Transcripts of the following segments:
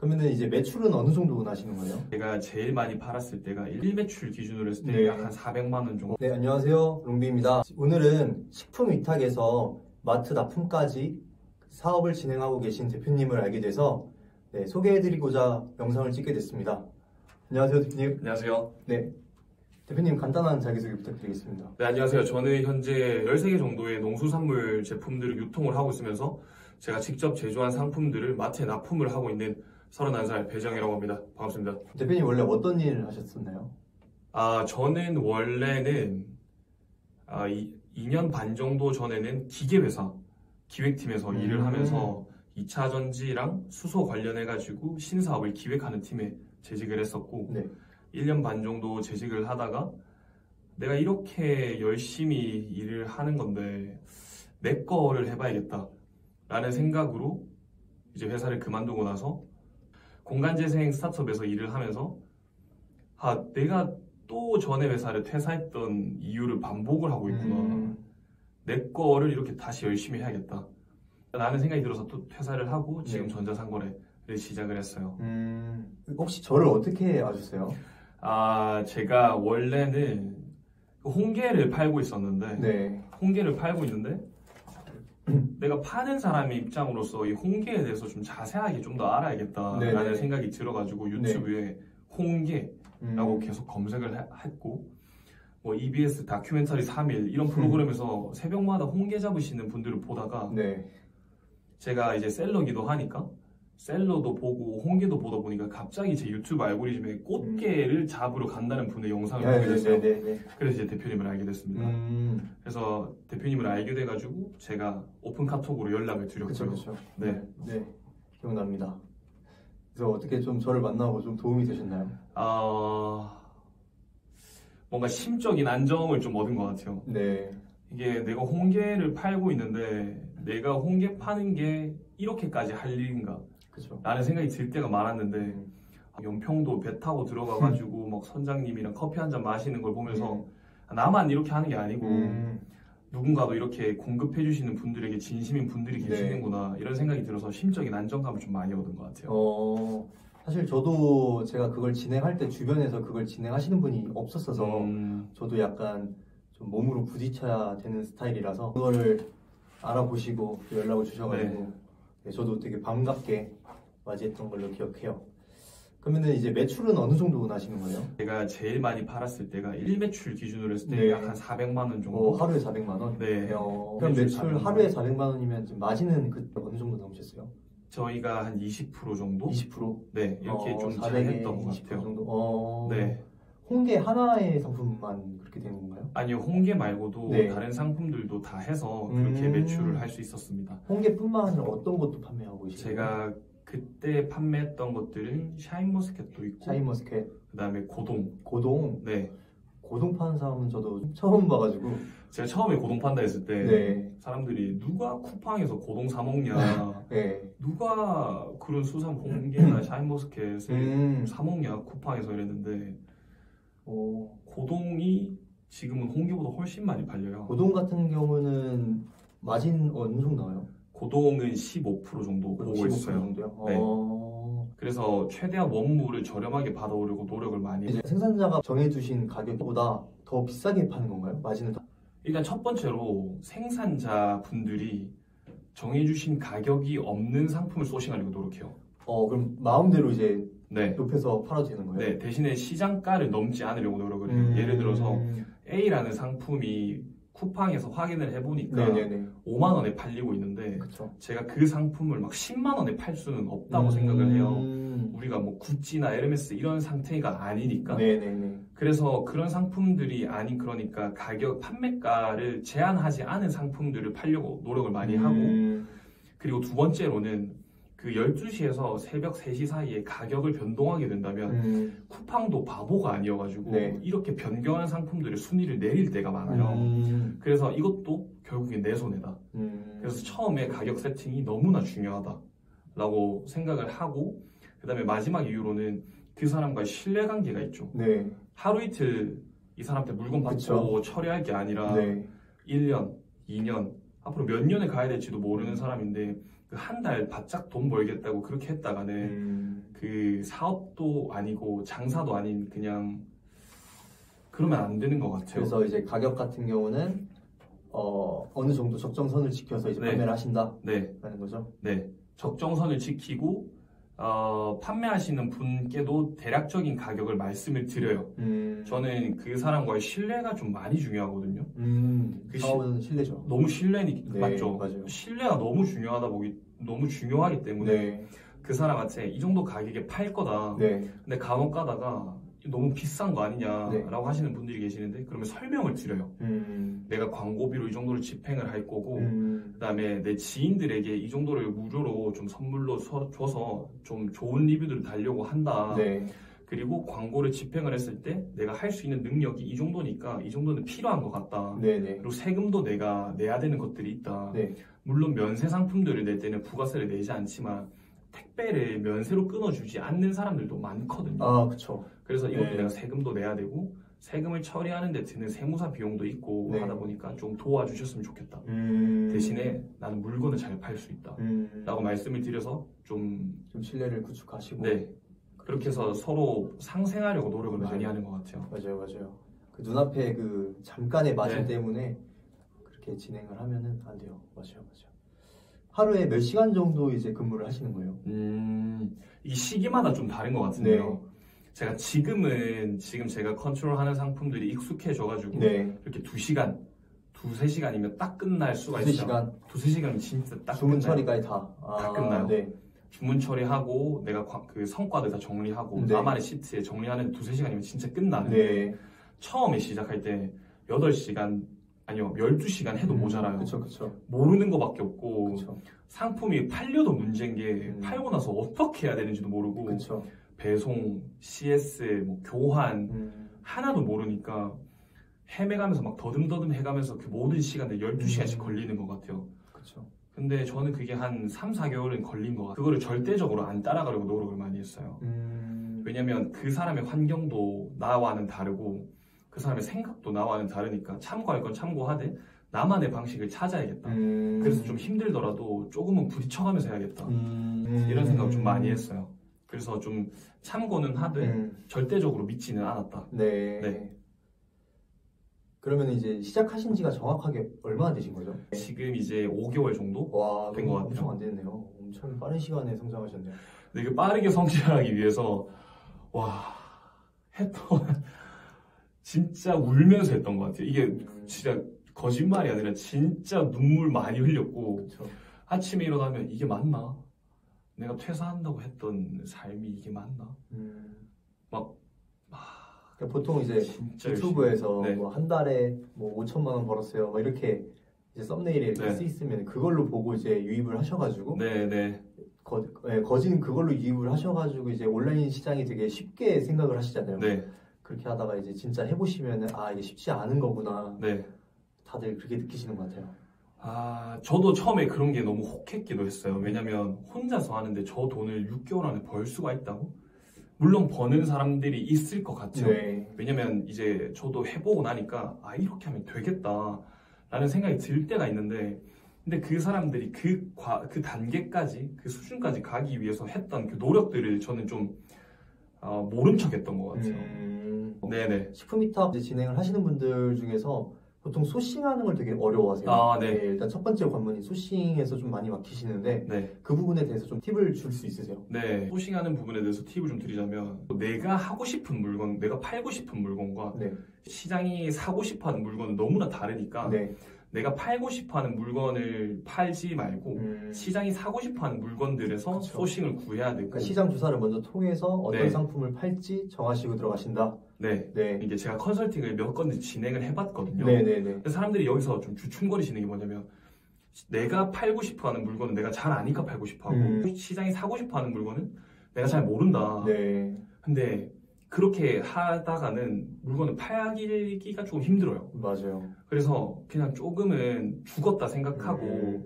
그러면은 이제 매출은 어느 정도 나시는 거예요? 제가 제일 많이 팔았을 때가 1매출 기준으로 했을 때 네. 약 한 400만 원 정도. 네, 안녕하세요. 롱비입니다. 오늘은 식품 위탁에서 마트 납품까지 사업을 진행하고 계신 대표님을 알게 돼서 소개해드리고자 영상을 찍게 됐습니다. 안녕하세요, 대표님. 안녕하세요. 네, 대표님 간단한 자기소개 부탁드리겠습니다. 네, 안녕하세요. 저는 현재 13개 정도의 농수산물 제품들을 유통을 하고 있으면서 제가 직접 제조한 상품들을 마트에 납품을 하고 있는 31살 배정이라고 합니다. 반갑습니다. 대표님 원래 어떤 일을 하셨었나요? 저는 원래는 2년 반 정도 전에는 기계회사 기획팀에서 일을 하면서 2차 전지랑 수소 관련해가지고 신사업을 기획하는 팀에 재직을 했었고, 네. 1년 반 정도 재직을 하다가 내가 이렇게 열심히 일을 하는 건데 내 거를 해봐야겠다 라는 생각으로 이제 회사를 그만두고 나서 공간재생 스타트업에서 일을 하면서 내가 또 전에 회사를 퇴사했던 이유를 반복을 하고 있구나. 내 거를 이렇게 다시 열심히 해야겠다 라는 생각이 들어서 또 퇴사를 하고 지금 네. 전자상거래를 시작을 했어요. 혹시 저를 어떻게 아셨어요? 제가 원래는 홍게를 팔고 있었는데, 네. 홍게를 팔고 있는데 내가 파는 사람의 입장으로서 이 홍게에 대해서 좀 자세하게 좀 더 알아야겠다라는 네네. 생각이 들어가지고 유튜브에 홍게라고 계속 검색을 했고, 뭐 EBS 다큐멘터리 3일 이런 프로그램에서 새벽마다 홍게 잡으시는 분들을 보다가 네. 제가 이제 셀러기도 하니까 셀러도 보고 홍게도 보다 보니까 갑자기 제 유튜브 알고리즘에 꽃게를 잡으러 간다는 분의 영상을 보게 됐어요. 네. 그래서 이제 대표님을 알게 됐습니다. 그래서 대표님을 알게 돼가지고 제가 오픈 카톡으로 연락을 드렸고요. 그렇죠. 네. 네, 기억납니다. 그래서 어떻게 좀 저를 만나고 좀 도움이 되셨나요? 뭔가 심적인 안정을 좀 얻은 것 같아요. 네. 이게 내가 홍게를 팔고 있는데 내가 홍게 파는 게 이렇게까지 할 일인가 그렇죠. 라는 생각이 들 때가 많았는데 연평도 배 타고 들어가가지고 막 선장님이랑 커피 한 잔 마시는 걸 보면서 나만 이렇게 하는 게 아니고 누군가도 이렇게 공급해 주시는 분들에게 진심인 분들이 계시는구나 이런 생각이 들어서 심적인 안정감을 좀 많이 얻은 것 같아요. 사실 저도 제가 그걸 진행할 때 주변에서 그걸 진행하시는 분이 없었어서 저도 약간 좀 몸으로 부딪혀야 되는 스타일이라서 그거를 알아보시고 또 연락을 주셔가지고 네, 저도 되게 반갑게 맞이했던 걸로 기억해요. 그러면은 이제 매출은 어느 정도 나시는 거예요? 제가 제일 많이 팔았을 때가 1매출 기준으로 했을 때 네. 약 한 400만 원 정도. 하루에 400만 원? 네. 그럼 매출 하루에 400만 원이면 지금 마진은 어느 정도 나오셨어요? 저희가 한 20% 정도? 20%? 네, 이렇게 좀 400에 잘했던 것 20% 같아요. 정도? 네. 홍게 하나의 상품만 그렇게 되는 건가요? 아니요, 홍게 말고도 네. 다른 상품들도 다 해서 그렇게 매출을 할 수 있었습니다. 홍게뿐만 아니라 어떤 것도 판매하고 계시나요? 제가 그때 판매했던 것들은 샤인머스켓도 있고, 샤인머스켓, 그 다음에 고동. 고동. 고동 파는 사람은 저도 처음 봐가지고. 제가 처음에 고동 판다 했을 때 네. 사람들이 누가 쿠팡에서 고동 사 먹냐, 네. 누가 그런 수산 홍게나 샤인머스켓을 사 먹냐 쿠팡에서 이랬는데 고동이 지금은 홍게보다 훨씬 많이 팔려요. 고동 같은 경우는 마진 어느 정도 나와요? 고동은 15% 정도 보고 있어요. 정도요? 네. 그래서 최대한 원물을 저렴하게 받아오려고 노력을 많이 해요. 생산자가 정해주신 가격보다 더 비싸게 파는 건가요? 마진은 일단 첫 번째로 생산자 분들이 정해주신 가격이 없는 상품을 소싱하려고 노력해요. 그럼 마음대로 이제 네. 높여서 팔아도 되는 거예요? 네, 대신에 시장가를 넘지 않으려고 노력을 해요. 예를 들어서 A라는 상품이 쿠팡에서 확인을 해보니까 5만 원에 팔리고 있는데 그쵸. 제가 그 상품을 막 10만 원에 팔 수는 없다고 생각을 해요. 우리가 뭐 구찌나 에르메스 이런 상태가 아니니까. 그래서 그런 상품들이 아닌 그러니까 가격 판매가를 제한하지 않은 상품들을 팔려고 노력을 많이 하고, 그리고 두 번째로는 그 12시에서 새벽 3시 사이에 가격을 변동하게 된다면 쿠팡도 바보가 아니어가지고 이렇게 변경한 상품들의 순위를 내릴 때가 많아요. 그래서 이것도 결국엔 내 손해다. 그래서 처음에 가격 세팅이 너무나 중요하다라고 생각을 하고, 그 다음에 마지막 이유로는 그 사람과의 신뢰관계가 있죠. 하루 이틀 이 사람한테 물건 받고 처리할 게 아니라 1년, 2년, 앞으로 몇 년을 가야 될지도 모르는 사람인데 그 한 달 바짝 돈 벌겠다고 그렇게 했다가는 그 사업도 아니고 장사도 아닌 그냥 그러면 안 되는 것 같아요. 그래서 이제 가격 같은 경우는 어느 정도 적정선을 지켜서 이제 판매를 하신다. 네. 라는 거죠. 네. 적정선을 지키고 판매하시는 분께도 대략적인 가격을 말씀을 드려요. 저는 그 사람과의 신뢰가 좀 많이 중요하거든요. 그 사업은 신뢰죠. 너무 신뢰니까. 네, 맞죠? 맞아요. 신뢰가 너무 중요하기 때문에 네. 그 사람한테 이 정도 가격에 팔 거다. 네. 근데 간혹 가다가 너무 비싼 거 아니냐라고 하시는 분들이 계시는데 그러면 설명을 드려요. 내가 광고비로 이 정도를 집행을 할 거고 그다음에 내 지인들에게 이 정도를 무료로 좀 선물로 줘서 좀 좋은 리뷰들을 달려고 한다. 네. 그리고 광고를 집행을 했을 때 내가 할 수 있는 능력이 이 정도니까 이 정도는 필요한 것 같다. 네네. 그리고 세금도 내가 내야 되는 것들이 있다. 네. 물론 면세 상품들을 낼 때는 부가세를 내지 않지만 택배를 면세로 끊어주지 않는 사람들도 많거든요. 아, 그렇죠. 그래서 이것도 내가 세금도 내야 되고 세금을 처리하는 데 드는 세무사 비용도 있고 네. 하다 보니까 좀 도와주셨으면 좋겠다. 대신에 나는 물건을 잘 팔 수 있다. 라고 말씀을 드려서 좀 신뢰를 구축하시고. 네. 그렇게 해서 서로 상생하려고 노력을 맞아요. 많이 하는 것 같아요. 맞아요. 그 눈앞에 그 잠깐의 마진 때문에 그렇게 진행을 하면은 안 돼요. 맞아요. 하루에 몇 시간 정도 이제 근무를 하시는 거예요? 이 시기마다 좀 다른 것 같은데요. 제가 지금 제가 컨트롤하는 상품들이 익숙해져가지고 이렇게 2시간, 2-3시간이면 딱 끝날 수가 있어요. 2-3시간이면 진짜 딱 주문 끝나요. 처리까지 다 끝나요. 네. 주문 처리하고 내가 그 성과들 다 정리하고 나만의 시트에 정리하는 2-3시간이면 진짜 끝나는데 처음에 시작할 때 8시간 아니요 12시간 해도 모자라요. 그쵸. 모르는 거밖에 없고 그쵸. 상품이 팔려도 문제인 게 팔고 나서 어떻게 해야 되는지도 모르고 그쵸. 배송, CS, 뭐 교환 하나도 모르니까 헤매가면서 막 더듬더듬 해가면서 그 모든 시간들 12시간씩 걸리는 것 같아요. 그쵸. 근데 저는 그게 한 3-4개월은 걸린 것 같아요. 그거를 절대적으로 안 따라가려고 노력을 많이 했어요. 왜냐면 그 사람의 환경도 나와는 다르고 그 사람의 생각도 나와는 다르니까 참고할 건 참고하되 나만의 방식을 찾아야겠다. 그래서 좀 힘들더라도 조금은 부딪혀가면서 해야겠다. 이런 생각을 좀 많이 했어요. 그래서 좀 참고는 하되 절대적으로 믿지는 않았다. 네. 그러면 이제 시작하신 지가 정확하게 얼마나 되신 거죠? 지금 이제 5개월 정도 된 것 같아요. 엄청 안 됐네요. 엄청 빠른 시간에 성장하셨네요. 근데 그 빠르게 성장하기 위해서 진짜 울면서 했던 것 같아요. 이게 진짜 거짓말이 아니라 진짜 눈물 많이 흘렸고 그쵸. 아침에 일어나면 이게 맞나? 내가 퇴사한다고 했던 삶이 이게 맞나? 그러니까 보통 이제 유튜브에서 뭐 한 달에 뭐 5천만 원 벌었어요. 뭐 이렇게 이제 썸네일에 이렇게 쓰 있으면 그걸로 보고 이제 유입을 하셔가지고 거진 그걸로 유입을 하셔가지고 이제 온라인 시장이 되게 쉽게 생각을 하시잖아요. 그렇게 하다가 이제 진짜 해보시면은 이게 쉽지 않은 거구나. 다들 그렇게 느끼시는 것 같아요. 저도 처음에 그런 게 너무 혹했기도 했어요. 왜냐면 혼자서 하는데 저 돈을 6개월 안에 벌 수가 있다고? 물론 버는 사람들이 있을 것 같죠. 왜냐면 이제 저도 해보고 나니까 이렇게 하면 되겠다 라는 생각이 들 때가 있는데 근데 그 사람들이 그 단계까지 그 수준까지 가기 위해서 했던 그 노력들을 저는 좀 모른 척 했던 것 같아요. 네네. 식품위탁 진행을 하시는 분들 중에서 보통 소싱하는 걸 되게 어려워하세요. 일단 첫 번째 관문이 소싱에서 좀 많이 막히시는데 그 부분에 대해서 좀 팁을 줄 수 있으세요? 네, 소싱하는 부분에 대해서 팁을 좀 드리자면 내가 하고 싶은 물건, 내가 팔고 싶은 물건과 시장이 사고 싶어하는 물건은 너무나 다르니까 내가 팔고 싶어하는 물건을 팔지 말고 시장이 사고 싶어하는 물건들에서 소싱을 구해야 되고 그러니까 시장 조사를 먼저 통해서 어떤 상품을 팔지 정하시고 들어가시다. 이게 제가 컨설팅을 몇 건을 진행을 해봤거든요. 근데 사람들이 여기서 좀 주춤거리시는 게 뭐냐면 내가 팔고 싶어하는 물건은 내가 잘 아니까 팔고 싶어하고 시장이 사고 싶어하는 물건은 내가 잘 모른다. 근데 그렇게 하다가는 물건을 팔기가 조금 힘들어요. 맞아요. 그래서 그냥 조금은 죽었다 생각하고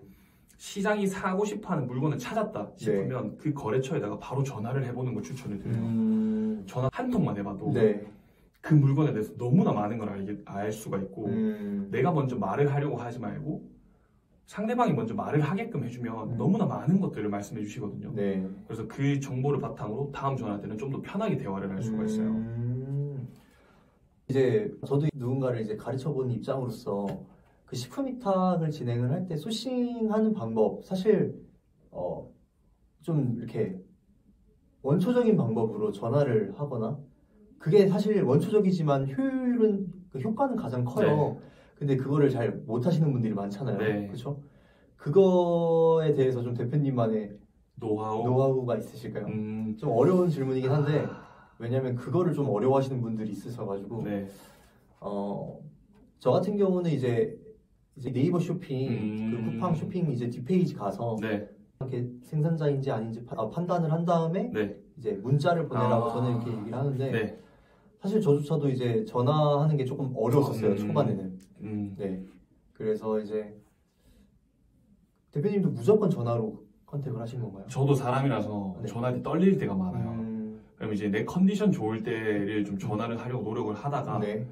시장이 사고 싶어하는 물건을 찾았다 싶으면 그 거래처에다가 바로 전화를 해보는 걸 추천을 드려요. 전화 한 통만 해봐도 그 물건에 대해서 너무나 많은 걸 알 수가 있고 내가 먼저 말을 하려고 하지 말고 상대방이 먼저 말을 하게끔 해주면 너무나 많은 것들을 말씀해 주시거든요. 네. 그래서 그 정보를 바탕으로 다음 전화 때는 좀 더 편하게 대화를 할 수가 있어요. 이제 저도 누군가를 이제 가르쳐보는 입장으로서 그 식품 위탁을 진행을 할 때 소싱하는 방법, 사실 좀 이렇게 원초적인 방법으로 전화를 하거나, 그게 사실 원초적이지만 효과는 가장 커요. 네. 근데 그거를 잘 못하시는 분들이 많잖아요. 네. 그렇죠? 그거에 대해서 좀 대표님만의 노하우가 있으실까요? 좀 어려운 질문이긴 한데 왜냐면 그거를 좀 어려워하시는 분들이 있으셔가지고. 네. 저 같은 경우는 이제 네이버 쇼핑, 그 쿠팡 쇼핑 이제 뒷페이지 가서 네. 이렇게 생산자인지 아닌지 판단을 한 다음에 네. 이제 문자를 보내라고 저는 이렇게 얘기를 하는데 네. 사실 저조차도 이제 전화하는 게 조금 어려웠었어요. 초반에는. 네. 그래서 이제 대표님도 무조건 전화로 컨택을 하신 건가요? 저도 사람이라서 네. 전화기 떨릴 때가 많아요. 그럼 이제 내 컨디션 좋을 때를 좀 전화를 하려고 노력을 하다가 네.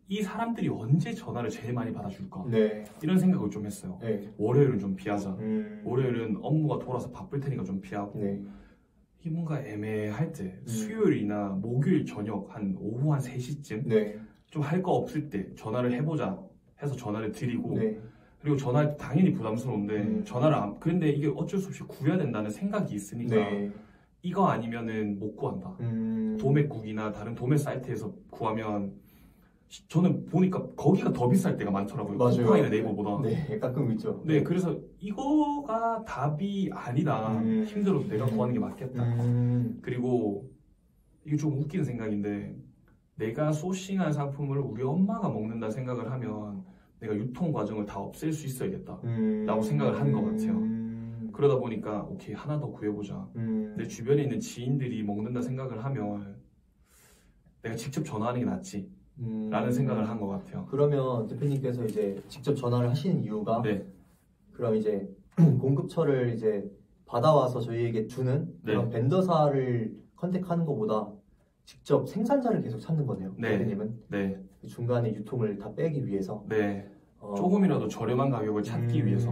이 사람들이 언제 전화를 제일 많이 받아줄까? 네. 이런 생각을 좀 했어요. 네. 월요일은 좀 피하자. 월요일은 업무가 돌아서 바쁠 테니까 좀 피하고 네. 이게 뭔가 애매할 때 수요일이나 목요일 저녁 한 오후 한 3시쯤 네. 좀 할 거 없을 때 전화를 해보자 해서 전화를 드리고 네. 그리고 전화할 때 당연히 부담스러운데 전화를 그런데 이게 어쩔 수 없이 구해야 된다는 생각이 있으니까 네. 이거 아니면은 못 구한다. 도매국이나 다른 도매 사이트에서 구하면 저는 보니까 거기가 더 비쌀 때가 많더라고요. 쿠팡이나 네이버보다. 네, 가끔 있죠. 네, 그래서 이거가 답이 아니다. 힘들어도 내가 구하는 게 맞겠다. 그리고 이게 좀 웃기는 생각인데 내가 소싱한 상품을 우리 엄마가 먹는다 생각을 하면 내가 유통 과정을 다 없앨 수 있어야겠다 라고 생각을 하는 것 같아요. 그러다 보니까 오케이 하나 더 구해보자. 내 주변에 있는 지인들이 먹는다 생각을 하면 내가 직접 전화하는 게 낫지 라는 생각을 한 것 같아요. 그러면 대표님께서 이제 직접 전화를 하시는 이유가 네. 그럼 이제 공급처를 이제 받아와서 저희에게 주는 그런 네. 벤더사를 컨택하는 것보다 직접 생산자를 계속 찾는 거네요. 네. 대표님은 네. 중간에 유통을 다 빼기 위해서 네. 조금이라도 저렴한 가격을 찾기 위해서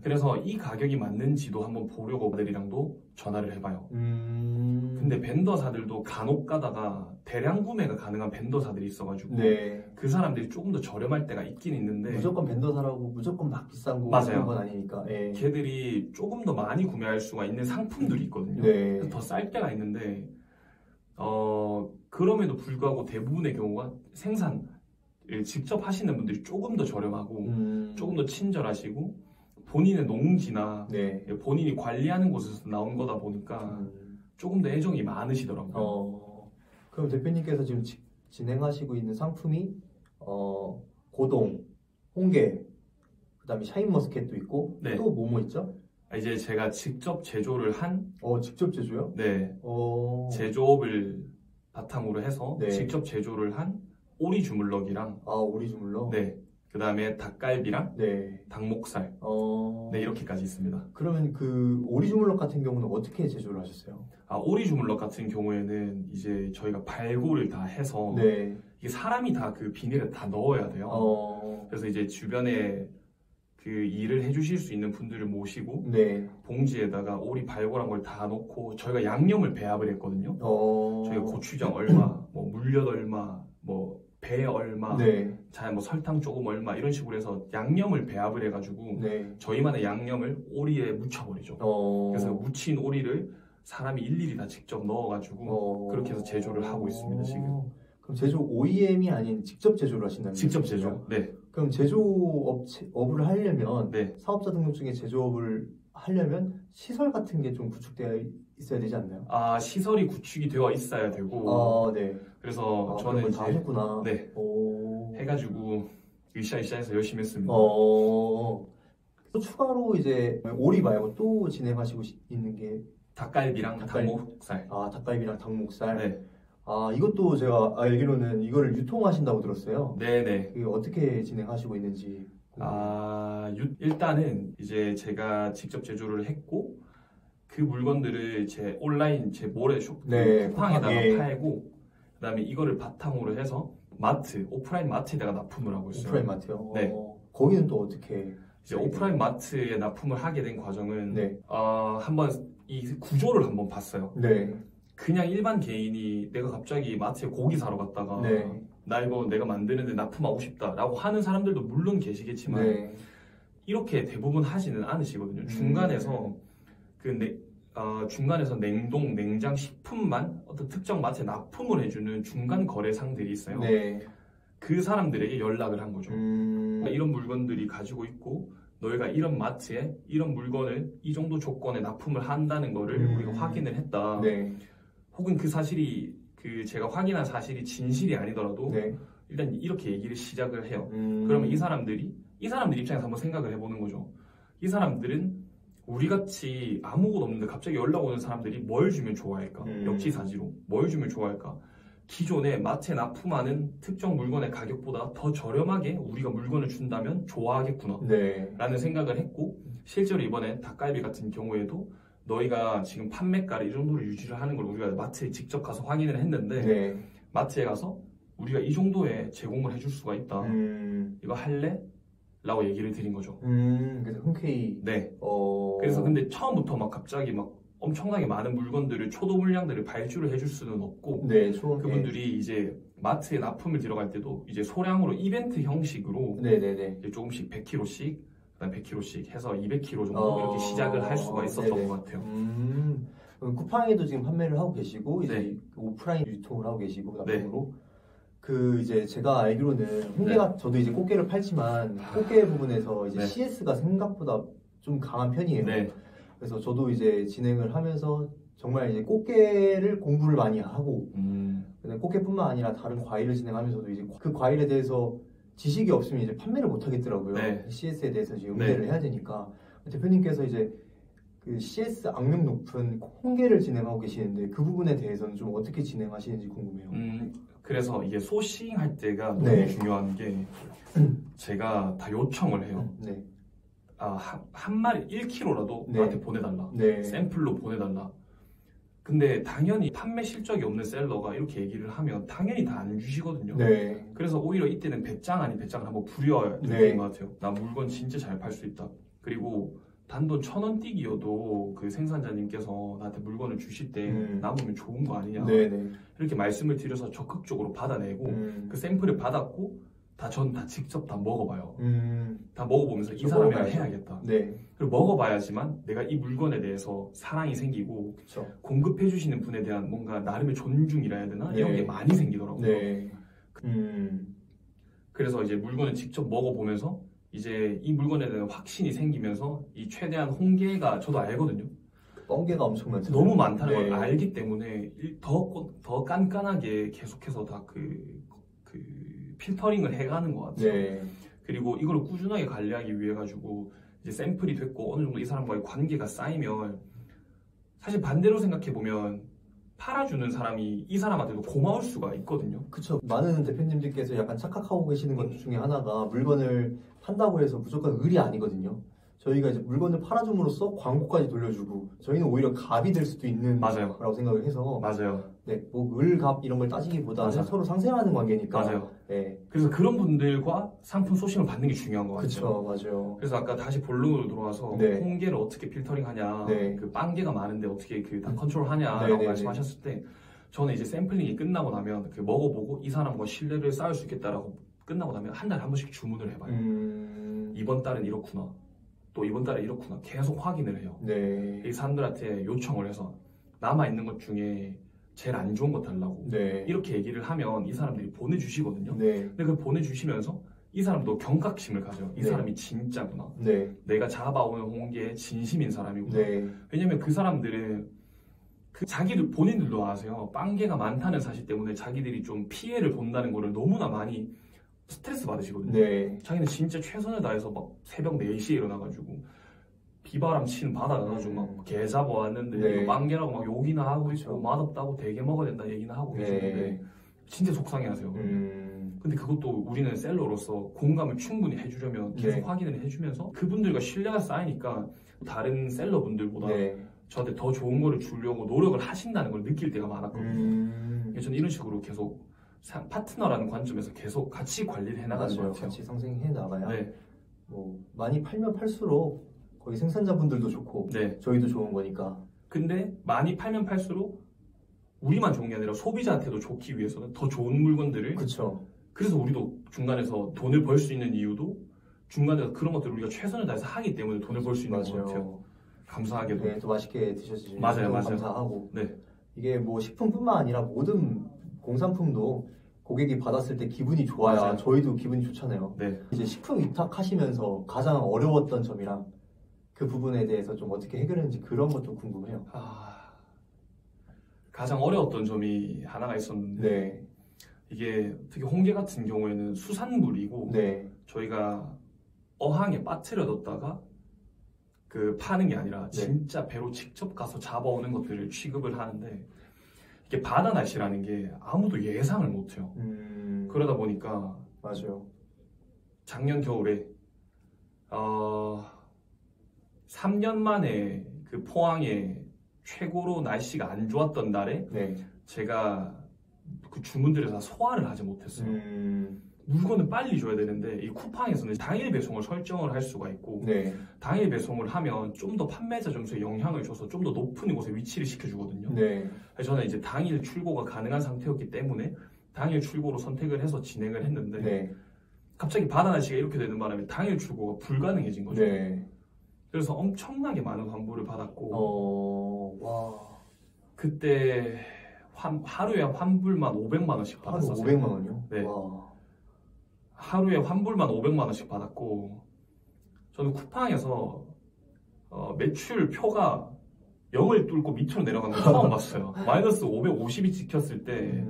그래서 이 가격이 맞는지도 한번 보려고 애들이랑도 전화를 해봐요. 근데 벤더사들도 간혹 가다가 대량 구매가 가능한 벤더사들이 있어가지고 네. 그 사람들이 조금 더 저렴할 때가 있긴 있는데 무조건 벤더사라고 무조건 막 비싼 거 맞아요. 그런 건 아니니까 예. 걔들이 조금 더 많이 구매할 수가 있는 상품들이 있거든요. 네. 더 쌀 때가 있는데 그럼에도 불구하고 대부분의 경우가 생산을 직접 하시는 분들이 조금 더 저렴하고 조금 더 친절하시고 본인의 농지나 네. 본인이 관리하는 곳에서 나온 거다 보니까 조금 더 애정이 많으시더라고요. 그럼 대표님께서 지금 진행하시고 있는 상품이 고동, 홍게, 그 다음에 샤인머스켓도 있고 네. 또 뭐뭐 있죠? 이제 제가 직접 제조를 한 직접 제조요? 네. 제조업을 바탕으로 해서 네. 직접 제조를 한 오리 주물럭이랑 오리 주물럭? 네. 그 다음에 닭갈비랑 네. 닭목살 네 이렇게까지 있습니다. 그러면 그 오리 주물럭 같은 경우는 어떻게 제조를 하셨어요? 오리 주물럭 같은 경우에는 이제 저희가 발골을 다 해서 네. 이게 사람이 다 그 비닐에 다 넣어야 돼요. 그래서 이제 주변에 그 일을 해주실 수 있는 분들을 모시고 네. 봉지에다가 오리 발골한 걸 다 넣고 저희가 양념을 배합을 했거든요. 저희가 고추장 얼마, 뭐 물엿 얼마, 뭐 배 얼마, 네. 뭐 설탕 조금 얼마 이런 식으로 해서 양념을 배합을 해가지고 네. 저희만의 양념을 오리에 묻혀버리죠. 그래서 묻힌 오리를 사람이 일일이 다 직접 넣어가지고 그렇게 해서 제조를 하고 있습니다 지금. 그럼 제조 OEM이 아닌 직접 제조를 하신다는 거죠? 직접 제조. 네. 그럼 제조업을 하려면 네. 사업자 등록증에 제조업을 하려면 시설 같은 게 좀 구축되어 있어야 되지 않나요? 시설이 구축이 되어 있어야 되고. 네. 그래서 저는 이제 다 하셨구나. 네. 해가지고 으쌰으쌰해서 열심히 했습니다. 또 추가로 이제 오리 말고 또 진행하시고 있는 게 닭갈비랑 닭목살. 닭갈비랑 닭목살. 네. 이것도 제가 알기로는 이거를 유통하신다고 들었어요. 네네. 이게 어떻게 진행하시고 있는지. 일단은 이제 제가 직접 제조를 했고 그 물건들을 제 온라인 제 모래숍 네, 쿠팡에다가 팔고 그다음에 이거를 바탕으로 해서 오프라인 마트에다가 납품을 하고 있어요. 오프라인 마트요? 네. 거기는 또 어떻게? 이제 오프라인 마트에 납품을 하게 된 과정은 한번 이 구조를 한번 봤어요. 그냥 일반 개인이 내가 갑자기 마트에 고기 사러 갔다가 나 이거 내가 만드는데 납품하고 싶다라고 하는 사람들도 물론 계시겠지만 이렇게 대부분 하지는 않으시거든요. 중간에서 중간에서 냉동, 냉장 식품만 어떤 특정 마트에 납품을 해주는 중간 거래상들이 있어요. 그 사람들에게 연락을 한 거죠. 이런 물건들이 가지고 있고 너희가 이런 마트에 이런 물건을 이 정도 조건에 납품을 한다는 거를 우리가 확인을 했다. 혹은 그 사실이 제가 확인한 사실이 진실이 아니더라도 일단 이렇게 얘기를 시작을 해요. 그러면 이 사람들 입장에서 한번 생각을 해보는 거죠. 이 사람들은 우리같이 아무것도 없는데 갑자기 연락 오는 사람들이 뭘 주면 좋아할까? 역지사지로 뭘 주면 좋아할까? 기존에 마트에 납품하는 특정 물건의 가격보다 더 저렴하게 우리가 물건을 준다면 좋아하겠구나 라는 생각을 했고, 실제로 이번에 닭갈비 같은 경우에도 너희가 지금 판매가를 이 정도로 유지를 하는 걸 우리가 마트에 직접 가서 확인을 했는데 마트에 가서 우리가 이 정도에 제공을 해줄 수가 있다. 이거 할래? 라고 얘기를 드린 거죠. 그래서 흔쾌히. 그래서 근데 처음부터 막 갑자기 막 엄청나게 많은 물건들을 초도 물량들을 발주를 해줄 수는 없고 그분들이 이제 마트에 납품을 들어갈 때도 이제 소량으로 이벤트 형식으로 이제 조금씩 100kg씩 그다음 100kg씩 해서 200kg 정도 이렇게 시작을 할 수가 있었던 것 같아요. 쿠팡에도 지금 판매를 하고 계시고 이제 오프라인 유통을 하고 계시고 납품으로 이제 제가 알기로는 홍게가 저도 이제 꽃게를 팔지만 꽃게 부분에서 이제 CS가 생각보다 좀 강한 편이에요. 그래서 저도 이제 진행을 하면서 정말 이제 꽃게를 공부를 많이 하고 꽃게뿐만 아니라 다른 과일을 진행하면서도 이제 그 과일에 대해서 지식이 없으면 이제 판매를 못 하겠더라고요. CS에 대해서 이제 응대를 해야 되니까. 대표님께서 이제 그 CS 악명 높은 홍게를 진행하고 계시는데 그 부분에 대해서는 좀 어떻게 진행하시는지 궁금해요. 그래서 이게 소싱할 때가 너무 중요한 게 제가 다 요청을 해요. 한 마리 1kg라도 나한테 보내달라. 샘플로 보내달라. 근데 당연히 판매 실적이 없는 셀러가 이렇게 얘기를 하면 당연히 다 안 주시거든요. 그래서 오히려 이때는 배짱 아닌 배짱을 한번 부려야 되는 것 같아요. 나 물건 진짜 잘 팔 수 있다. 그리고 단돈 1,000원 뛰기여도 그 생산자님께서 나한테 물건을 주실 때 남으면 좋은 거 아니냐 이렇게 말씀을 드려서 적극적으로 받아내고 그 샘플을 받았고 전 다 직접 다 먹어봐요. 다 먹어보면서 이 사람이랑 해야겠다. 그리고 먹어봐야지만 내가 이 물건에 대해서 사랑이 생기고 공급해주시는 분에 대한 뭔가 나름의 존중이라 해야 되나? 이런 게 많이 생기더라고요. 그래서 이제 물건을 직접 먹어보면서 이제 이 물건에 대한 확신이 생기면서 이 최대한 홍게가 저도 알거든요. 뻥게가 엄청 많죠. 너무 많다는 걸 알기 때문에 더 깐깐하게 계속해서 다 필터링을 해가는 것 같아요. 그리고 이걸 꾸준하게 관리하기 위해 가지고 이제 샘플이 됐고 어느 정도 이 사람과의 관계가 쌓이면 사실 반대로 생각해 보면 팔아주는 사람이 이 사람한테도 고마울 수가 있거든요. 그쵸. 많은 대표님들께서 약간 착각하고 계시는 것 중에 하나가 물건을 판다고 해서 무조건 을이 아니거든요. 저희가 이제 물건을 팔아줌으로써 광고까지 돌려주고 저희는 오히려 갑이 될 수도 있는 거라고 생각을 해서 뭐 을, 갑 이런 걸 따지기보다는 서로 상생하는 관계니까 그래서 그런 분들과 상품 소싱을 받는 게 중요한 것 같아요. 그쵸, 맞아요. 그래서 아까 다시 본론으로 돌아와서 홍게를 어떻게 필터링하냐 그 빵게가 많은데 어떻게 다 컨트롤하냐라고 말씀하셨을 때 저는 이제 샘플링이 끝나고 나면 먹어보고 이 사람과 신뢰를 쌓을 수 있겠다라고 끝나고 나면 한 달에 한 번씩 주문을 해봐요. 이번 달은 이렇구나. 또 이번 달에 이렇구나. 계속 확인을 해요. 이 사람들한테 요청을 해서 남아있는 것 중에 제일 안 좋은 거 달라고 이렇게 얘기를 하면 이 사람들이 보내주시거든요. 근데 그걸 보내주시면서 이 사람도 경각심을 가져요. 이 사람이 진짜구나. 내가 잡아오는 홍게에 진심인 사람이구나. 왜냐면 그 사람들은 자기들 본인들도 아세요. 빵게가 많다는 사실 때문에 자기들이 좀 피해를 본다는 거를 너무나 많이 스트레스 받으시거든요. 자기는 진짜 최선을 다해서 막 새벽 4시에 일어나가지고 비바람 치는 바다 가가지고 막 게 잡아왔는데 이거 빵게라고 막 욕이나 하고 있고 맛없다고 되게 먹어야 된다 얘기나 하고 계시는데 진짜 속상해하세요. 근데 그것도 우리는 셀러로서 공감을 충분히 해주려면 계속 확인을 해주면서 그분들과 신뢰가 쌓이니까 다른 셀러분들보다 저한테 더 좋은 거를 주려고 노력을 하신다는 걸 느낄 때가 많았거든요. 저는 이런 식으로 계속 파트너라는 관점에서 계속 같이 관리를 해나가는 것 같아요. 같이 상생해 나가야. 뭐 많이 팔면 팔수록 거기 생산자분들도 좋고 네. 저희도 좋은 거니까. 근데 많이 팔면 팔수록 우리만 좋은 게 아니라 소비자한테도 좋기 위해서는 더 좋은 물건들을. 그쵸. 그래서 우리도 중간에서 돈을 벌 수 있는 이유도 중간에서 그런 것들을 우리가 최선을 다해서 하기 때문에 돈을 벌 수 있는 것 같아요. 감사하게도. 네, 또 맛있게 드셔주시면 맞아요. 감사하고. 네. 이게 뭐 식품뿐만 아니라 모든 공산품도 고객이 받았을 때 기분이 좋아야 맞아요. 저희도 기분이 좋잖아요. 네. 이제 식품 위탁하시면서 가장 어려웠던 점이랑 그 부분에 대해서 좀 어떻게 해결했는지 그런 것도 궁금해요. 가장 어려웠던 점이 하나가 있었는데 네. 이게 특히 홍게 같은 경우에는 수산물이고 네. 저희가 어항에 빠뜨려뒀다가 그 파는 게 아니라 진짜 배로 직접 가서 잡아오는 것들을 취급을 하는데 이게 바다 날씨라는 게 아무도 예상을 못해요. 그러다 보니까 맞아요. 작년 겨울에 3년 만에 그 포항에 최고로 날씨가 안 좋았던 날에 네. 제가 그 주문들을 다 소화를 하지 못했어요. 물건을 빨리 줘야 되는데 이 쿠팡에서는 당일 배송을 설정을 할 수가 있고 네. 당일 배송을 하면 좀 더 판매자 점수에 영향을 줘서 좀 더 높은 곳에 위치를 시켜주거든요. 네. 그래서 저는 이제 당일 출고가 가능한 상태였기 때문에 당일 출고로 선택을 해서 진행을 했는데 네. 갑자기 바다 날씨가 이렇게 되는 바람에 당일 출고가 불가능해진 거죠. 네. 그래서 엄청나게 많은 환불을 받았고 와. 그때 하루에 환불만 500만 원씩 받았었어요. 하루 500만 원이요? 네. 와. 하루에 환불만 500만 원씩 받았고 저는 쿠팡에서 매출 표가 0을 뚫고 밑으로 내려가는 걸 처음 봤어요. 마이너스 550이 찍혔을 때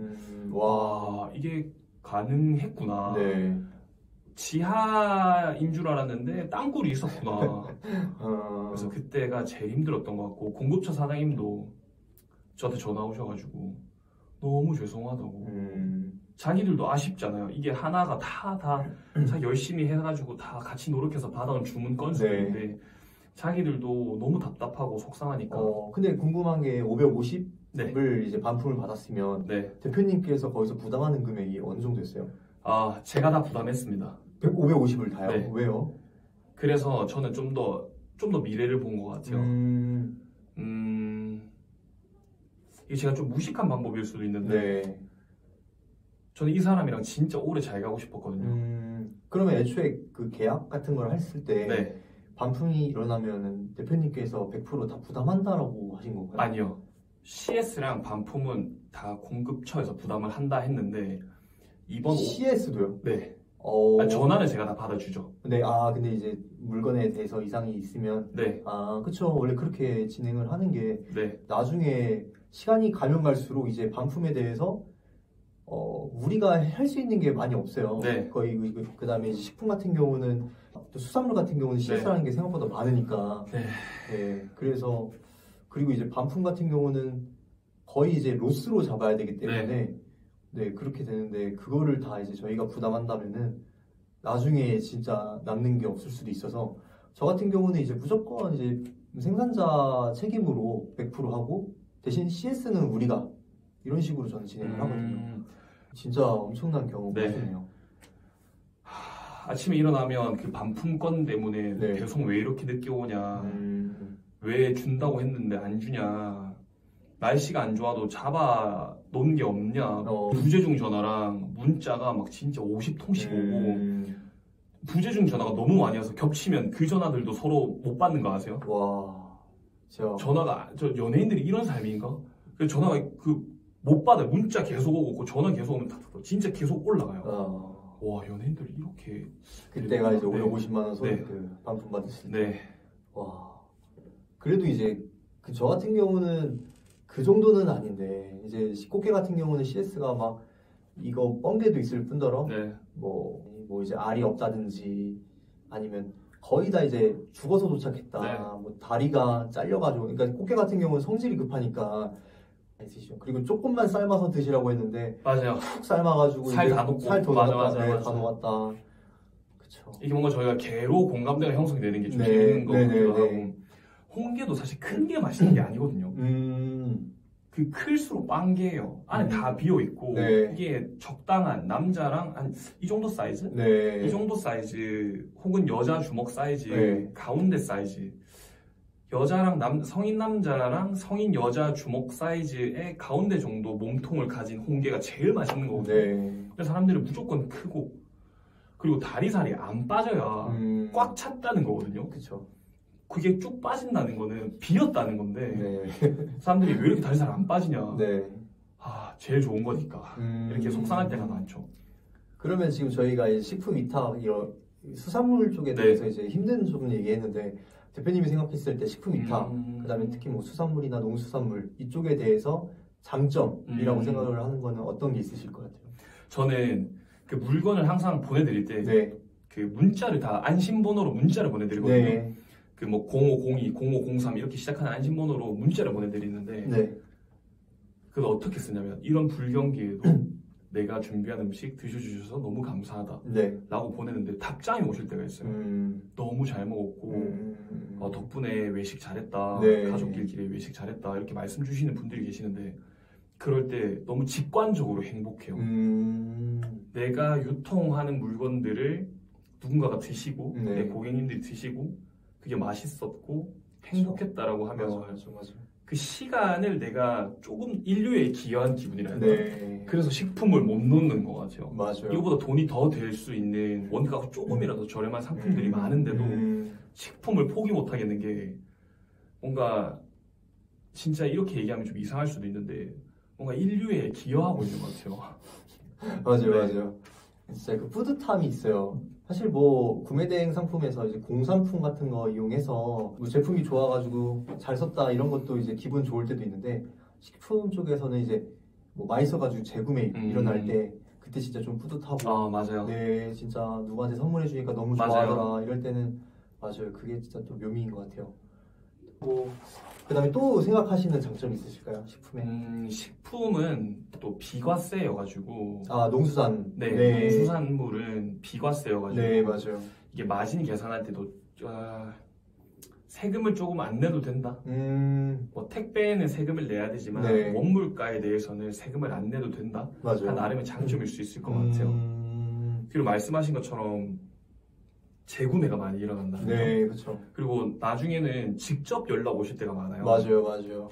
와 이게 가능했구나. 네. 지하인 줄 알았는데 땅굴이 있었구나. 그래서 그때가 제일 힘들었던 것 같고 공급처 사장님도 저한테 전화 오셔가지고 너무 죄송하다고. 자기들도 아쉽잖아요. 이게 하나가 다 자기 열심히 해가지고 다 같이 노력해서 받아온 주문 건수인데 네. 자기들도 너무 답답하고 속상하니까. 근데 궁금한 게 550을 네. 이제 반품을 받았으면 네. 대표님께서 거기서 부담하는 금액이 어느 정도 됐어요? 제가 다 부담했습니다. 550을 다요? 네. 왜요? 그래서 저는 좀 더 미래를 본 것 같아요. 이게 제가 좀 무식한 방법일 수도 있는데 네. 저는 이 사람이랑 진짜 오래 잘 가고 싶었거든요. 그러면 애초에 그 계약 같은 걸 했을 때 네. 반품이 일어나면 대표님께서 100% 다 부담한다라고 하신 건가요? 아니요. CS랑 반품은 다 공급처에서 부담을 한다 했는데 이번 CS도요? 네. 전화는 제가 다 받아주죠. 네, 근데 이제 물건에 대해서 이상이 있으면 네. 그쵸. 원래 그렇게 진행을 하는 게 네. 나중에 시간이 가면 갈수록 이제 반품에 대해서 우리가 할 수 있는 게 많이 없어요. 네. 거의 그 다음에 식품 같은 경우는 또 수산물 같은 경우는 CS라는 게 생각보다 많으니까. 네. 네. 그래서 그리고 이제 반품 같은 경우는 거의 이제 로스로 잡아야 되기 때문에 네, 그렇게 되는데 그거를 다 이제 저희가 부담한다면은 나중에 진짜 남는 게 없을 수도 있어서 저 같은 경우는 이제 무조건 이제 생산자 책임으로 100% 하고 대신 CS는 우리가 이런 식으로 저는 진행을 하거든요. 진짜 엄청난 경험이네요. 아침에 일어나면 그 반품건 때문에 네. 배송 왜 이렇게 늦게 오냐, 왜 준다고 했는데 안 주냐, 날씨가 안 좋아도 잡아 놓은 게 없냐, 부재중 전화랑 문자가 막 진짜 50통씩 오고 부재중 전화가 너무 많이 와서 겹치면 그 전화들도 서로 못 받는 거 아세요? 와, 진짜 전화가 연예인들이 이런 삶인가? 그 전화가 못 받아요. 문자 계속 오고 그 전화 계속 오면 진짜 계속 올라가요. 와, 연예인들이 이렇게 그때가 이제 550만 원 소리 그 반품 받으실 때. 네. 와, 그래도 이제 저 같은 경우는 그 정도는 아닌데 이제 꽃게 같은 경우는 CS가 막 이거 뻥게도 있을 뿐더러 뭐 이제 알이 없다든지 아니면 거의 다 이제 죽어서 도착했다. 뭐 다리가 잘려가지고 그러니까 꽃게 같은 경우는 성질이 급하니까 그리고 조금만 삶아서 드시라고 했는데 맞아요. 푹 삶아가지고 살 다 녹고 살 더 녹았다. 맞아. 다 녹았다. 그쵸. 이게 뭔가 저희가 게로 공감대가 형성이 되는 게 좀 재밌는 거기도 하고 홍게도 사실 큰 게 맛있는 게 아니거든요. 그 클수록 빵개예요. 안에 다 비어 있고 네. 이게 적당한 남자랑 한 이 정도 사이즈? 네. 이 정도 사이즈 혹은 여자 주먹 사이즈 네. 가운데 사이즈 여자랑 성인 남자랑 성인 여자 주먹 사이즈의 가운데 정도 몸통을 가진 홍게가 제일 맛있는 거거든요. 네. 그래서 사람들이 무조건 크고 그리고 다리살이 안 빠져야 꽉 찼다는 거거든요. 그쵸. 그게 쭉 빠진다는 거는 비었다는 건데 네. 사람들이 왜 이렇게 다리살 안 빠지냐. 네. 아 제일 좋은 거니까 이렇게 속상할 때가 많죠. 그러면 지금 저희가 이제 식품 위탁 이런 수산물 쪽에 대해서 이제 힘든 좀 얘기했는데 대표님이 생각했을 때 식품 위탁 그다음에 특히 뭐 수산물이나 농수산물 이쪽에 대해서 장점이라고 생각을 하는 거는 어떤 게 있으실 것 같아요? 저는 그 물건을 항상 보내드릴 때 그 문자를 다 안심번호로 문자를 보내드리거든요. 네. 그 뭐 0502, 0503 이렇게 시작하는 안심번호로 문자를 보내드리는데 그걸 어떻게 쓰냐면 이런 불경기에도 내가 준비한 음식 드셔주셔서 너무 감사하다 라고 보내는데 답장이 오실 때가 있어요. 너무 잘 먹었고 덕분에 외식 잘했다. 가족끼리 외식 잘했다. 이렇게 말씀 주시는 분들이 계시는데 그럴 때 너무 직관적으로 행복해요. 내가 유통하는 물건들을 누군가가 드시고 내 고객님들이 드시고 그게 맛있었고 행복했다라고 하면 맞아. 그 시간을 내가 조금 인류에 기여한 기분이라 할까? 그래서 식품을 못 놓는 것 같아요. 맞아요. 이거보다 돈이 더 될 수 있는 원가가 조금이라도 저렴한 상품들이 많은데도 식품을 포기 못 하겠는 게 뭔가 진짜 이렇게 얘기하면 좀 이상할 수도 있는데 뭔가 인류에 기여하고 있는 것 같아요. 맞아요. 진짜 그 뿌듯함이 있어요. 사실 뭐 구매대행 상품에서 이제 공산품 같은 거 이용해서 뭐 제품이 좋아가지고 잘 썼다 이런 것도 이제 기분 좋을 때도 있는데 식품 쪽에서는 이제 뭐 맛있어가지고 재구매 일어날 때 그때 진짜 좀 뿌듯하고 맞아요. 네 진짜 누구한테 선물해 주니까 너무 좋아하더라 이럴 때는 맞아요. 그게 진짜 또 묘미인 것 같아요. 그 다음에 또 생각하시는 장점이 있으실까요? 식품에? 식품은 또 비과세여가지고 농수산 농수산물은 비과세여가지고 맞아요. 이게 마진 계산할 때도 세금을 조금 안 내도 된다. 뭐 택배에는 세금을 내야 되지만 원물가에 대해서는 세금을 안 내도 된다. 맞아요. 나름의 장점일 수 있을 것 같아요. 그리고 말씀하신 것처럼 재구매가 많이 일어난다는 점. 그렇죠. 그리고 나중에는 직접 연락 오실 때가 많아요. 맞아요.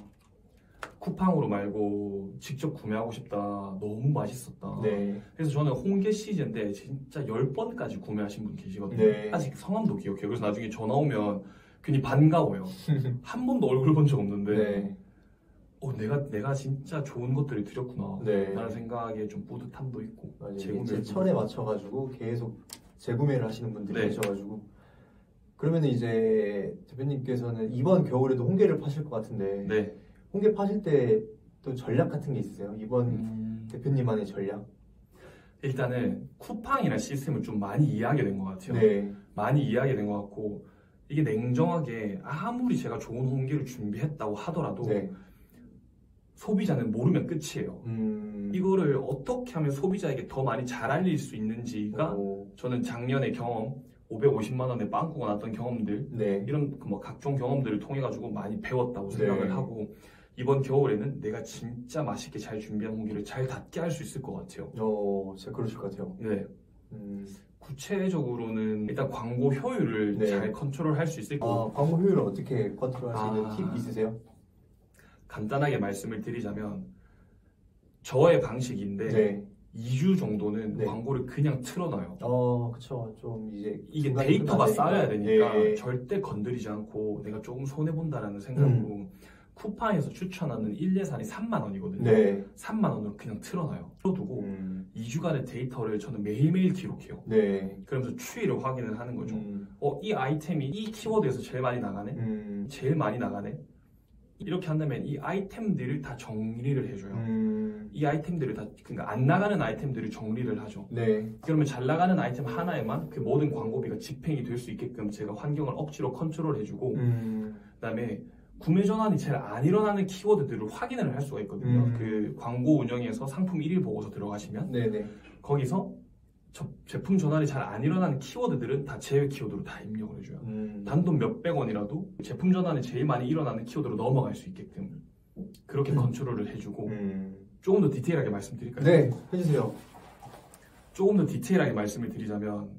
쿠팡으로 말고 직접 구매하고 싶다. 너무 맛있었다. 그래서 저는 홍게 시즌인데 진짜 10번까지 구매하신 분 계시거든요. 아직 성함도 기억해요. 그래서 나중에 전화 오면 괜히 반가워요. 한 번도 얼굴 본 적 없는데 내가 진짜 좋은 것들을 드렸구나 라는 생각에 좀 뿌듯함도 있고 제 철에 맞춰가지고 계속 재구매를 하시는 분들이 계셔가지고 그러면 이제 대표님께서는 이번 겨울에도 홍게를 파실 것 같은데 홍게 파실 때 또 전략 같은 게 있으세요? 이번 대표님만의 전략? 일단은 쿠팡이라는 시스템을 좀 많이 이해하게 된 것 같아요. 많이 이해하게 된 것 같고 이게 냉정하게 아무리 제가 좋은 홍게를 준비했다고 하더라도 소비자는 모르면 끝이에요. 이거를 어떻게 하면 소비자에게 더 많이 잘 알릴 수 있는지가 저는 작년의 경험 550만 원에 빵꾸가 났던 경험들 이런 뭐 각종 경험들을 통해 가지고 많이 배웠다고 생각을 하고 이번 겨울에는 내가 진짜 맛있게 잘 준비한 홍게를 잘 닿게 할 수 있을 것 같아요. 진짜 그러실 것 같아요. 구체적으로는 일단 광고 효율을 잘 컨트롤할 수 있을 것 같아요. 광고 효율을 어떻게 컨트롤할 수 있는 팁 있으세요? 간단하게 말씀을 드리자면 저의 방식인데 2주 정도는 광고를 그냥 틀어놔요. 그쵸. 좀 이게 데이터가 쌓여야 되니까 절대 건드리지 않고 내가 조금 손해본다라는 생각으로 쿠팡에서 추천하는 1예산이 3만 원이거든요. 3만 원으로 그냥 틀어놔요. 틀어두고 2주간의 데이터를 저는 매일매일 기록해요. 그러면서 추이를 확인을 하는 거죠. 이 아이템이 이 키워드에서 제일 많이 나가네? 제일 많이 나가네? 이렇게 한다면 이 아이템들을 다 정리를 해줘요. 이 아이템들을 그러니까 안 나가는 아이템들을 정리를 하죠. 그러면 잘 나가는 아이템 하나에만 그 모든 광고비가 집행이 될 수 있게끔 제가 환경을 억지로 컨트롤해주고 그다음에 구매 전환이 제일 안 일어나는 키워드들을 확인을 할 수가 있거든요. 그 광고 운영에서 상품 1일 보고서 들어가시면 거기서 제품 전환이 잘 안 일어나는 키워드들은 다 제외 키워드로 다 입력을 해줘요. 단돈 몇백 원이라도 제품 전환이 제일 많이 일어나는 키워드로 넘어갈 수 있게끔 그렇게 컨트롤을 해주고 조금 더 디테일하게 말씀드릴까요? 네, 해주세요. 조금 더 디테일하게 말씀을 드리자면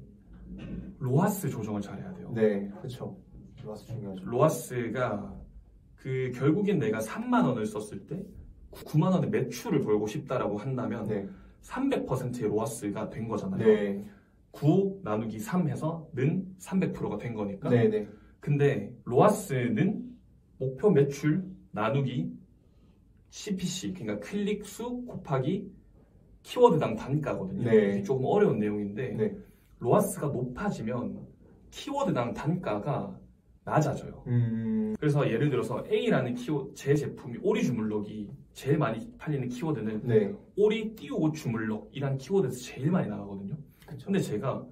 로하스 조정을 잘해야 돼요. 네, 그렇죠. 로하스 중요하죠. 로하스가 결국엔 내가 3만 원을 썼을 때 9만 원의 매출을 벌고 싶다라고 한다면 네. 300%의 로하스가 된 거잖아요. 네. 9 나누기 3 해서 는 300%가 된 거니까. 네, 네. 근데 로하스는 목표 매출 나누기 CPC, 그러니까 클릭 수 곱하기 키워드당 단가거든요. 네. 조금 어려운 내용인데 네. 로하스가 높아지면 키워드당 단가가 낮아져요. 그래서 예를 들어서 A라는 제 제품이 오리 주물럭이 제일 많이 팔리는 키워드는 네. 오리 띄우고 주물럭이란 키워드에서 제일 많이 나가거든요. 그쵸. 근데 제가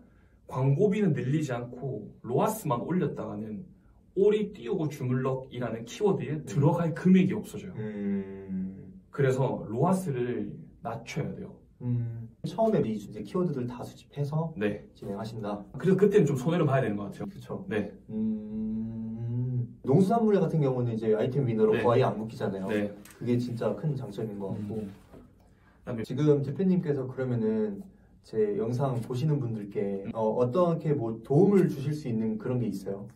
광고비는 늘리지 않고 로하스만 올렸다가는 오리 띄우고 주물럭이라는 키워드에 들어갈 금액이 없어져요. 그래서 로하스를 낮춰야 돼요. 처음에 이제 키워드들 다 수집해서 네. 진행하신다. 그래서 그때는 좀 손해를 봐야 되는 것 같아요. 그렇죠. 네. 농수산물 같은 경우는 이제 아이템 위너로 네. 거의 안 묶이잖아요. 네. 그게 진짜 큰 장점인 것 같고. 지금 대표님께서 그러면은 제 영상 보시는 분들께 어떻게 뭐 도움을 주실 수 있는 그런 게 있어요?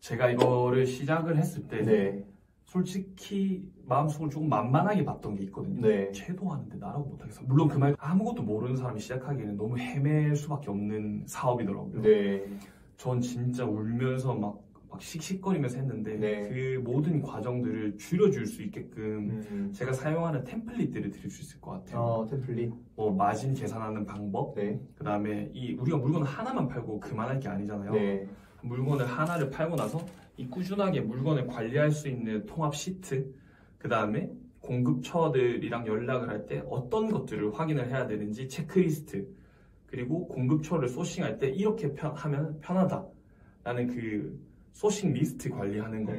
제가 이거를 시작을 했을 때 네. 솔직히 마음속으로 조금 만만하게 봤던 게 있거든요. 네. 섀도우하는데 나라고 못하겠어. 물론 그 말 아무것도 모르는 사람이 시작하기에는 너무 헤맬 수밖에 없는 사업이더라고요. 네. 전 진짜 울면서 막 씩씩거리면서 했는데 네. 그 모든 과정들을 줄여줄 수 있게끔 제가 사용하는 템플릿들을 드릴 수 있을 것 같아요. 템플릿? 뭐 마진 계산하는 방법, 네. 그 다음에 우리가 물건을 하나만 팔고 그만할 게 아니잖아요. 네. 물건을 하나를 팔고 나서 이 꾸준하게 물건을 관리할 수 있는 통합 시트, 그 다음에 공급처들이랑 연락을 할 때 어떤 것들을 확인을 해야 되는지 체크리스트, 그리고 공급처를 소싱할 때 이렇게 하면 편하다라는 그 소싱 리스트 관리하는 거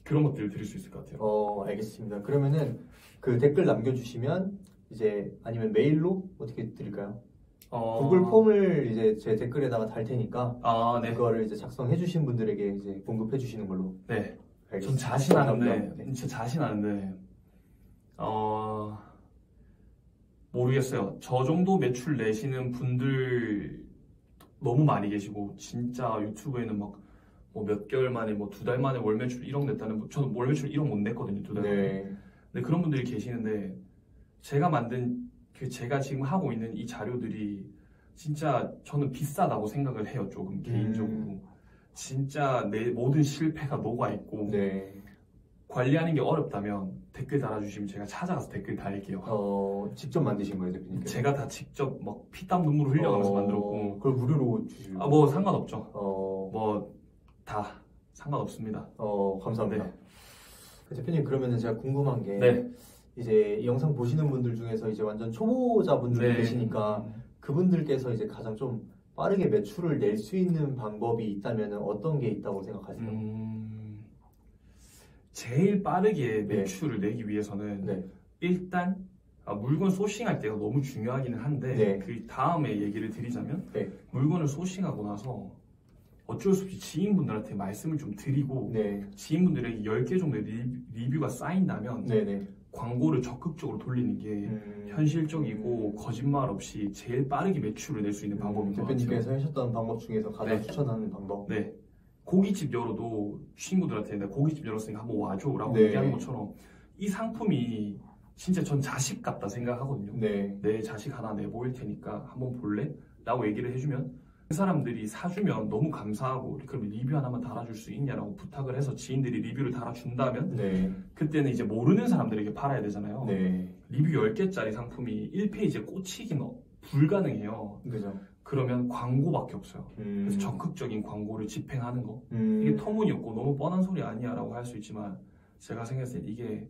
그런 것들을 드릴 수 있을 것 같아요. 알겠습니다. 그러면은 그 댓글 남겨주시면 이제 아니면 메일로 어떻게 드릴까요? 구글 폼을 이제 제 댓글에다가 달 테니까 네. 그거를 이제 작성해 주신 분들에게 이제 공급해 주시는 걸로. 네. 전 자신하는데 진짜 자신하는데 모르겠어요. 저 정도 매출 내시는 분들 너무 많이 계시고 진짜 유튜브에는 막 뭐 몇 개월 만에 뭐 2달 만에 월 매출 1억 냈다는 저는 월 매출 1억 못 냈거든요. 2달 만에. 네. 근데 그런 분들이 계시는데 제가 만든 제가 지금 하고 있는 이 자료들이 진짜 저는 비싸다고 생각을 해요. 조금 개인적으로. 진짜 내 모든 실패가 녹아있고 네. 관리하는 게 어렵다면 댓글 달아주시면 제가 찾아가서 댓글 달릴게요. 직접 만드신 거예요, 대표님? 제가 다 직접 막 피땀 눈물 흘려가면서 만들었고. 그걸 무료로 주시고? 뭐 상관없죠. 뭐 다 상관없습니다. 감사합니다. 네. 대표님 그러면은 제가 궁금한 게 네. 이제 이 영상 보시는 분들 중에서 이제 완전 초보자분들이 네. 계시니까 그분들께서 이제 가장 좀 빠르게 매출을 낼 수 있는 방법이 있다면 어떤 게 있다고 생각하세요? 제일 빠르게 매출을 내기 위해서는 네. 일단 물건 소싱할 때가 너무 중요하기는 한데 네. 그 다음에 얘기를 드리자면 네. 물건을 소싱하고 나서 어쩔 수 없이 지인분들한테 말씀을 좀 드리고 네. 지인분들에게 10개 정도의 리뷰가 쌓인다면 네네. 광고를 적극적으로 돌리는 게 현실적이고 거짓말 없이 제일 빠르게 매출을 낼 수 있는 방법인 것 같아요. 대표님께서 하셨던 방법 중에서 가장 네. 추천하는 방법? 네. 고깃집 열어도 친구들한테 내가 고깃집 열었으니까 한번 와줘 라고 네. 얘기하는 것처럼 이 상품이 진짜 전 자식 같다 생각하거든요. 네. 내 자식 하나 내보일 테니까 한번 볼래? 라고 얘기를 해주면 그 사람들이 사주면 너무 감사하고 그럼 리뷰 하나만 달아줄 수 있냐라고 부탁을 해서 지인들이 리뷰를 달아준다면 네. 그때는 이제 모르는 사람들에게 팔아야 되잖아요. 네. 리뷰 10개짜리 상품이 1페이지에 꽂히기는 불가능해요. 그죠. 그러면 광고밖에 없어요. 그래서 적극적인 광고를 집행하는 거. 이게 터무니없고 너무 뻔한 소리 아니야 라고 할 수 있지만 제가 생각했을 때 이게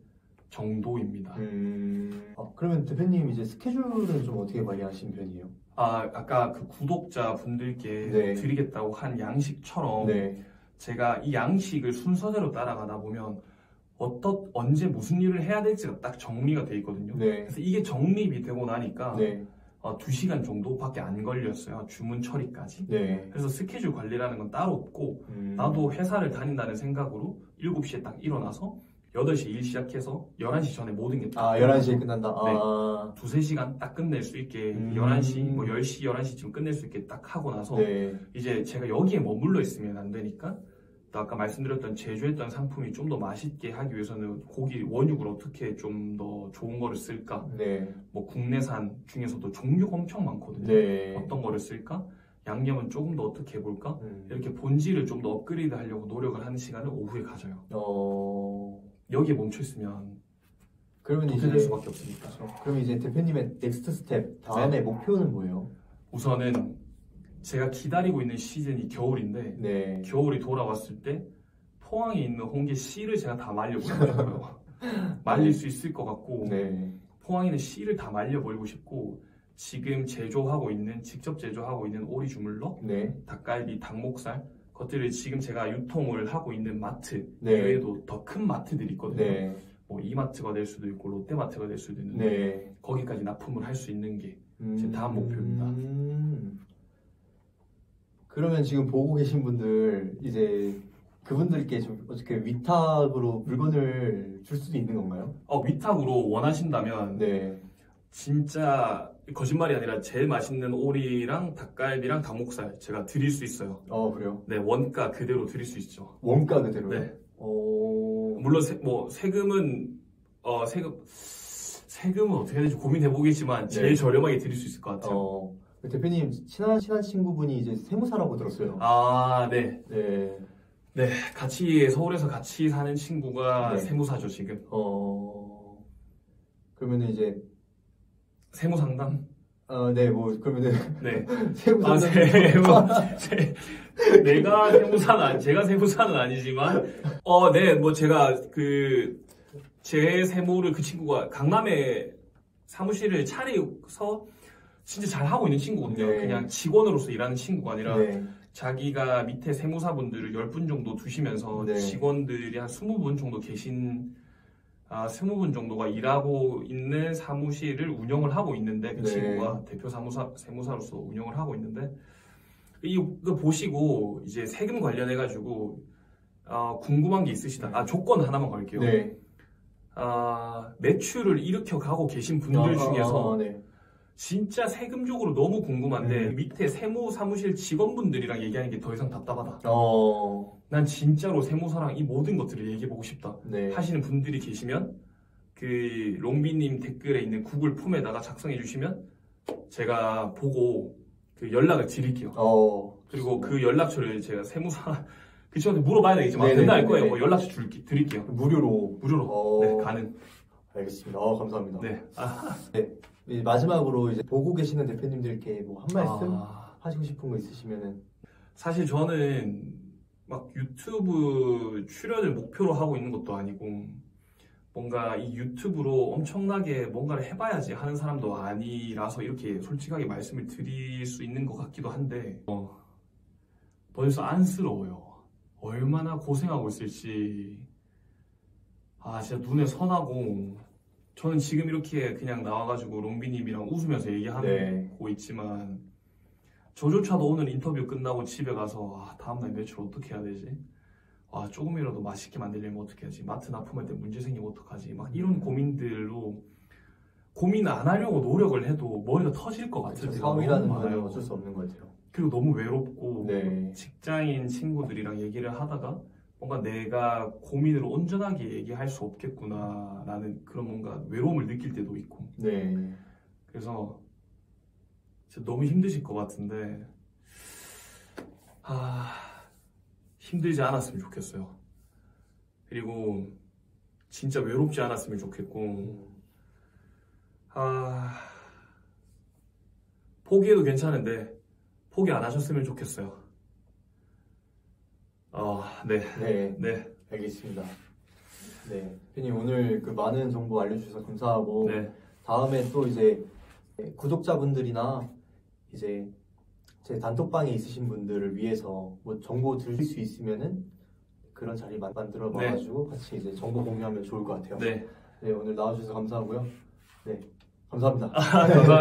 정도입니다. 그러면 대표님 이제 스케줄은 좀 어떻게 관리하시는 편이에요? 아까 그 구독자분들께 네. 드리겠다고 한 양식처럼 네. 제가 이 양식을 순서대로 따라가다 보면 언제 무슨 일을 해야 될지가 딱 정리가 돼 있거든요. 네. 그래서 이게 정립이 되고 나니까 네. 2시간 정도밖에 안 걸렸어요. 주문 처리까지. 네. 그래서 스케줄 관리라는 건 따로 없고 나도 회사를 다닌다는 생각으로 7시에 딱 일어나서 8시에 일 시작해서 11시 전에 모든 게 다 11시에 끝난다? 네. 2-3시간 딱 끝낼 수 있게 11시, 뭐 10시, 11시쯤 끝낼 수 있게 딱 하고 나서 네. 이제 제가 여기에 머물러 있으면 안 되니까 또 아까 말씀드렸던 제조했던 상품이 좀 더 맛있게 하기 위해서는 고기 원육을 어떻게 좀 더 좋은 거를 쓸까? 네. 뭐 국내산 중에서도 종류가 엄청 많거든요. 네. 어떤 거를 쓸까? 양념은 조금 더 어떻게 해볼까? 이렇게 본질을 좀 더 업그레이드 하려고 노력을 하는 시간을 오후에 가져요. 여기에 멈춰있으면 그러면 이제 될 수밖에 없으니까. 그렇죠. 그럼 이제 대표님의 넥스트 스텝 다음에 목표는 뭐예요? 우선은 제가 기다리고 있는 시즌이 겨울인데 네. 겨울이 돌아왔을 때 포항에 있는 홍게 씨를 제가 다 말려보고 싶어요. 말릴 수 있을 것 같고 네. 포항에 있는 씨를 다 말려버리고 싶고 지금 직접 제조하고 있는 오리 주물럭, 네. 닭갈비, 닭목살 것들을 지금 제가 유통을 하고 있는 마트 네. 외에도 더 큰 마트들이 있거든요. 네. 뭐 이마트가 될 수도 있고 롯데마트가 될 수도 있는데 네. 거기까지 납품을 할 수 있는 게 제 다음 목표입니다. 그러면 지금 보고 계신 분들 이제 그분들께 좀 어떻게 위탁으로 물건을 줄 수도 있는 건가요? 위탁으로 원하신다면 네. 진짜 거짓말이 아니라 제일 맛있는 오리랑 닭갈비랑 닭목살 제가 드릴 수 있어요. 그래요? 네, 원가 그대로 드릴 수 있죠. 원가 그대로요? 네. 물론 세금은 세금은 어떻게 해야 될지 고민해 보겠지만 제일 네. 저렴하게 드릴 수 있을 것 같아요. 대표님 친한 친구분이 이제 세무사라고 들었어요. 네. 네. 네, 서울에서 같이 사는 친구가 네. 세무사죠, 지금. 그러면은 이제 세무 상담? 네, 뭐 그러면은 네. 세무 상담. 제가 세무사는 아니지만 네, 뭐 제가 제 세무를 그 친구가 강남에 사무실을 차려서 진짜 잘 하고 있는 친구거든요. 네. 그냥 직원으로서 일하는 친구가 아니라 네. 자기가 밑에 세무사분들을 10분 정도 두시면서 네. 직원들이 한 20분 정도 20분 정도가 일하고 있는 사무실을 운영을 하고 있는데 그 네. 친구가 대표 세무사로서 운영을 하고 있는데 이거 보시고 이제 세금 관련해가지고 궁금한 게 있으시다. 조건 하나만 걸게요. 네. 매출을 일으켜 가고 계신 분들 중에서 네. 진짜 세금적으로 너무 궁금한데 밑에 세무사무실 직원분들이랑 얘기하는 게 더 이상 답답하다. 난 진짜로 세무사랑 이 모든 것들을 얘기해보고 싶다. 네. 하시는 분들이 계시면 그 롱비님 댓글에 있는 구글 폼에다가 작성해 주시면 제가 보고 그 연락을 드릴게요. 그리고 그 연락처를 제가 세무사 그 친구한테 물어봐야 되겠지만 된다 할 거예요. 뭐 연락처 드릴게요. 무료로. 네, 가능. 알겠습니다. 감사합니다. 네. 네. 마지막으로 이제 보고 계시는 대표님들께 뭐 한 말씀 하시고 싶은 거 있으시면은. 사실 저는 막 유튜브 출연을 목표로 하고 있는 것도 아니고 뭔가 이 유튜브로 엄청나게 뭔가를 해봐야지 하는 사람도 아니라서 이렇게 솔직하게 말씀을 드릴 수 있는 것 같기도 한데 벌써 안쓰러워요. 얼마나 고생하고 있을지 진짜 눈에 선하고 저는 지금 이렇게 그냥 나와가지고 롱비님이랑 웃으면서 얘기하고 있지만 저조차도 오늘 인터뷰 끝나고 집에 가서 다음날 매출 어떻게 해야 되지? 조금이라도 맛있게 만들려면 어떻게 하지? 마트 납품할 때 문제 생기면 어떡하지? 막 이런 고민들로 고민 안 하려고 노력을 해도 머리가 터질 것 같아요. 사업이라는 건 어쩔 수 없는 것 같아요. 그리고 너무 외롭고 네. 직장인 친구들이랑 얘기를 하다가 뭔가 내가 고민을 온전하게 얘기할 수 없겠구나 라는 그런 뭔가 외로움을 느낄 때도 있고 네. 그래서 진짜 너무 힘드실 것 같은데 힘들지 않았으면 좋겠어요. 그리고 진짜 외롭지 않았으면 좋겠고 포기해도 괜찮은데 포기 안 하셨으면 좋겠어요. 네. 알겠습니다. 네. 대표님 오늘 그 많은 정보 알려주셔서 감사하고 다음에 또 이제 구독자분들이나 이제 제 단톡방에 있으신 분들을 위해서 뭐 정보 드릴 수 있으면은 그런 자리 만들어 봐가지고 같이 이제 정보 공유하면 좋을 것 같아요. 네, 오늘 나와주셔서 감사하고요. 네, 감사합니다. 감사합니다.